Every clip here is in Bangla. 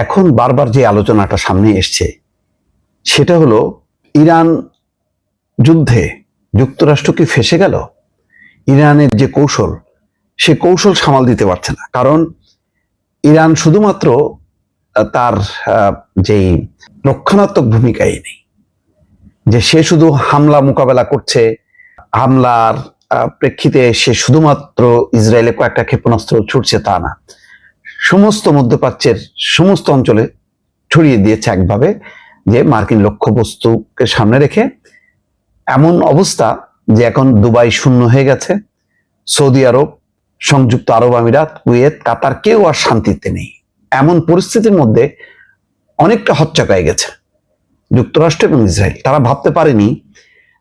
এখন বারবার যে আলোচনাটা সামনে এসছে সেটা হলো ইরান যুদ্ধে যুক্তরাষ্ট্র কি ফেঁসে গেল? ইরানের যে কৌশল, সে কৌশল সামাল দিতে পারছে না। কারণ ইরান শুধুমাত্র তার যেই রক্ষণাত্মক ভূমিকাই নেই, যে সে শুধু হামলা মোকাবেলা করছে, হামলার প্রেক্ষিতে সে শুধুমাত্র ইসরায়েলে কয়েকটা ক্ষেপণাস্ত্র ছুটছে তা না, সমস্ত মধ্যপ্রাচ্যের সমস্ত অঞ্চলে ছড়িয়ে দিয়েছে একভাবে, যে মার্কিন লক্ষ্যবস্তুকে সামনে রেখে এমন অবস্থা যে এখন দুবাই শূন্য হয়ে গেছে, সৌদি আরব, সংযুক্ত আরব আমিরাত, কুয়েত, কাতার কেউ আর শান্তিতে নেই। এমন পরিস্থিতির মধ্যে অনেকটা হচ্চকায় গেছে যুক্তরাষ্ট্র এবং ইসরায়েল। তারা ভাবতে পারেনি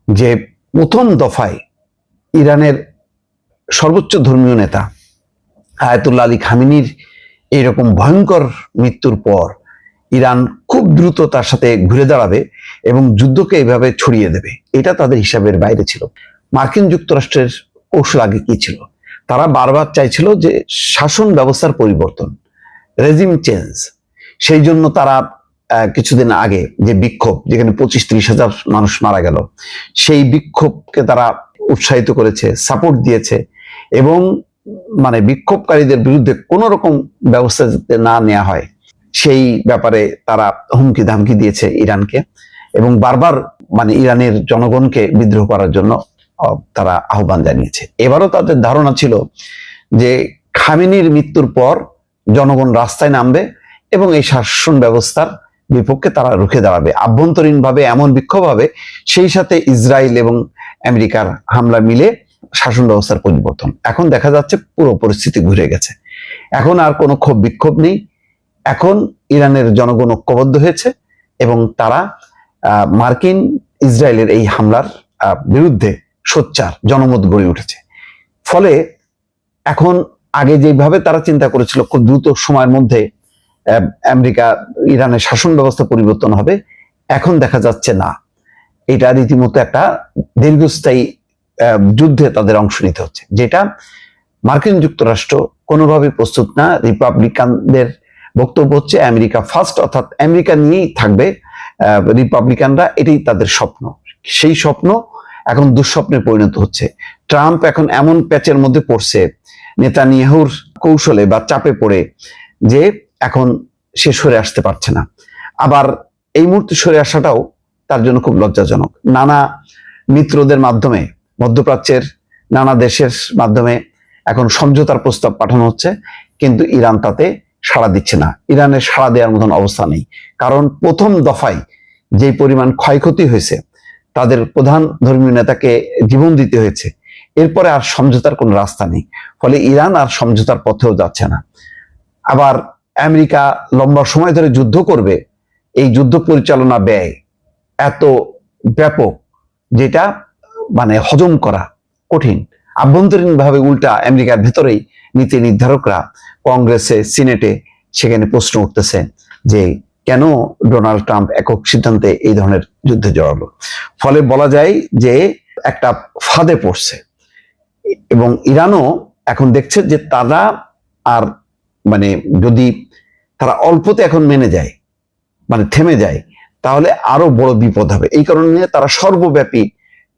যে প্রথম দফায় ইরানের সর্বোচ্চ ধর্মীয় নেতা আয়াতুল্লাহ আলী খামেনির এইরকম ভয়ঙ্কর মৃত্যুর পর ইরান খুব দ্রুত তার সাথে ঘুরে দাঁড়াবে এবং যুদ্ধকে এইভাবে ছড়িয়ে দেবে। এটা তাদের হিসাবের বাইরে ছিল। মার্কিন যুক্তরাষ্ট্রের কৌশল আগে কি ছিল? তারা বারবার চাইছিল যে শাসন ব্যবস্থার পরিবর্তন, রেজিম চেঞ্জ। সেই জন্য তারা কিছুদিন আগে যে বিক্ষোভ, যেখানে 25-30 হাজার মানুষ মারা গেল, সেই বিক্ষোভকে তারা উৎসাহিত করেছে, সাপোর্ট দিয়েছে এবং মানে বিক্ষোভকারীদের বিরুদ্ধে কোনো রকম ব্যবস্থা যাতে না নেওয়া হয় সেই ব্যাপারে তারা হুমকি ধামকি দিয়েছে ইরানকে, এবং বারবার মানে ইরানের জনগণকে বিদ্রোহ করার জন্য তারা আহ্বান জানিয়েছে। এবারও তাদের ধারণা ছিল যে খামেনির মৃত্যুর পর জনগণ রাস্তায় নামবে এবং এই শাসন ব্যবস্থার বিপক্ষে তারা রুখে দাঁড়াবে, আভ্যন্তরীণভাবে এমন বিক্ষোভ হবে, সেই সাথে ইসরায়েল এবং আমেরিকার হামলা মিলে শাসন ব্যবস্থার পরিবর্তন। এখন দেখা যাচ্ছে পুরো পরিস্থিতি ঘুরে গেছে। এখন আর কোনো ক্ষোভ বিক্ষোভ নেই। এখন ইরানের জনগণ ঐক্যবদ্ধ হয়েছে এবং তারা মার্কিন ইসরায়েলের এই হামলার বিরুদ্ধে সোচ্চার জনমত গড়ে উঠেছে। ফলে এখন আগে যেভাবে তারা চিন্তা করেছিল খুব দ্রুত সময়ের মধ্যে আমেরিকা ইরানের শাসন ব্যবস্থা পরিবর্তন হবে, এখন দেখা যাচ্ছে না। এটা রীতিমতো একটা দীর্ঘস্থায়ী যুদ্ধে তাদের অংশ নিতে হচ্ছে, যেটা মার্কিন যুক্তরাষ্ট্র কোনোভাবে প্রস্তুত না। রিপাবলিকানদের বক্তব্য হচ্ছে আমেরিকা ফার্স্ট, অর্থাৎ আমেরিকা নিয়েই থাকবে রিপাবলিকানরা, এটাই তাদের স্বপ্ন। সেই স্বপ্ন এখন দুঃস্বপ্নে পরিণত হচ্ছে। ট্রাম্প এখন এমন প্যাচের মধ্যে পড়ছে নেতানিয়াহুর কৌশলে বা চাপে পড়ে, যে এখন সে সরে আসতে পারছে না। আবার এই মুহূর্তে সরে আসাটাও তার জন্য খুব লজ্জাজনক। নানা মিত্রদের মাধ্যমে, মধ্যপ্রাচ্যের নানা দেশের মাধ্যমে এখন সমঝোতার প্রস্তাব পাঠানো হচ্ছে, কিন্তু ইরান তাতে সাড়া দিচ্ছে না। ইরানের সাড়া দেওয়ার মতন অবস্থা নেই, কারণ প্রথম দফায় যে পরিমাণ ক্ষয়ক্ষতি হয়েছে, তাদের প্রধান ধর্মীয় নেতাকে জীবন দিতে হয়েছে, এরপরে আর সমঝোতার কোনো রাস্তা নেই। ফলে ইরান আর সমঝোতার পথেও যাচ্ছে না। আবার আমেরিকা লম্বা সময় ধরে যুদ্ধ করবে, এই যুদ্ধ পরিচালনা ব্যয় এত ব্যাপক, যেটা মানে হজম করা কঠিন। আভ্যন্তরীণভাবে উল্টা আমেরিকার ভেতরেই নীতি নির্ধারকরা কংগ্রেসে, সিনেটে সেখানে প্রশ্ন উঠতেছে যে কেন ডোনাল্ড ট্রাম্প একক সিদ্ধান্তে এই ধরনের যুদ্ধে জড়ালো। ফলে বলা যায় যে একটা ফাঁদে পড়ছে, এবং ইরানও এখন দেখছে যে তারা আর মানে যদি তারা অল্পতে এখন মেনে যায়, মানে থেমে যায়, তাহলে আরো বড় বিপদ হবে। এই কারণে তারা সর্বব্যাপী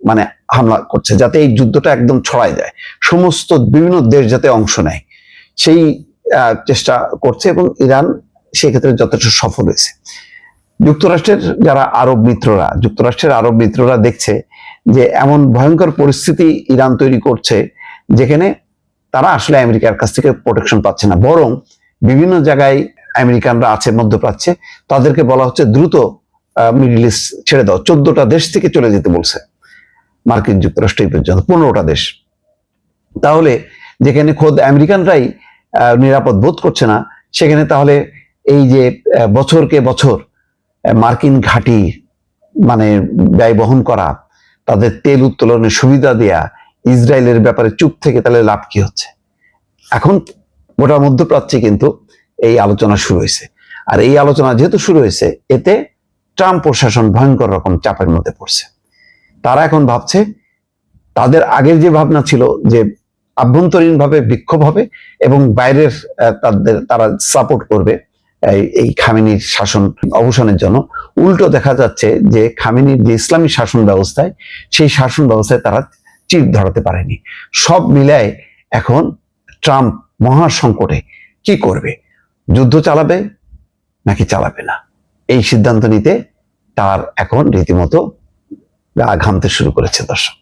মানে হামলা করছে, যাতে এই যুদ্ধটা একদম ছড়ায় যায়, সমস্ত বিভিন্ন দেশ যাতে অংশ নেয়, সেই চেষ্টা করছে, এবং ইরান সেক্ষেত্রে যথেষ্ট সফল হয়েছে। যুক্তরাষ্ট্রের যারা যুক্তরাষ্ট্রের আরব মিত্ররা দেখছে যে এমন ভয়ঙ্কর পরিস্থিতি ইরান তৈরি করছে, যেখানে তারা আসলে আমেরিকার কাছ থেকে প্রোটেকশন পাচ্ছে না, বরং বিভিন্ন জায়গায় আমেরিকানরা আছে মধ্যপ্রাচ্যে, তাদেরকে বলা হচ্ছে দ্রুত মিডল ইস্ট ছেড়ে দাও। 14টা দেশ থেকে চলে যেতে বলছে মার্কিন যুক্তরাষ্ট্র এই পর্যন্ত, 15টা দেশ। তাহলে যেখানে খোদ আমেরিকানরাই নিরাপদ বোধ করছে না, সেখানে তাহলে এই যে বছরকে বছর মার্কিন ঘাঁটি মানে ব্যয় বহন করা, তাদের তেল উত্তোলনের সুবিধা দেয়া, ইসরায়েলের ব্যাপারে চুপ থেকে তাহলে লাভ কি হচ্ছে? এখন গোটা মধ্যপ্রাচ্যে কিন্তু এই আলোচনা শুরু হয়েছে। আর এই আলোচনা যেহেতু শুরু হয়েছে, এতে ট্রাম্প প্রশাসন ভয়ঙ্কর রকম চাপের মধ্যে পড়ছে। তারা এখন ভাবছে, তাদের আগের যে ভাবনা ছিল যে আভ্যন্তরীণভাবে বিক্ষোভ হবে এবং বাইরের তারা সাপোর্ট করবে এই খামেনির শাসন অবসানের জন্য। উল্টো দেখা যাচ্ছে যে খামেনির যে ইসলামী শাসন ব্যবস্থায়, সেই শাসন ব্যবস্থায় তারা চির ধরাতে পারেনি। সব মিলায় এখন ট্রাম্প মহা সংকটে। কি করবে? যুদ্ধ চালাবে নাকি চালাবে না, এই সিদ্ধান্ত নিতে তার এখন রীতিমতো গা ঘামতে শুরু করেছে দর্শক।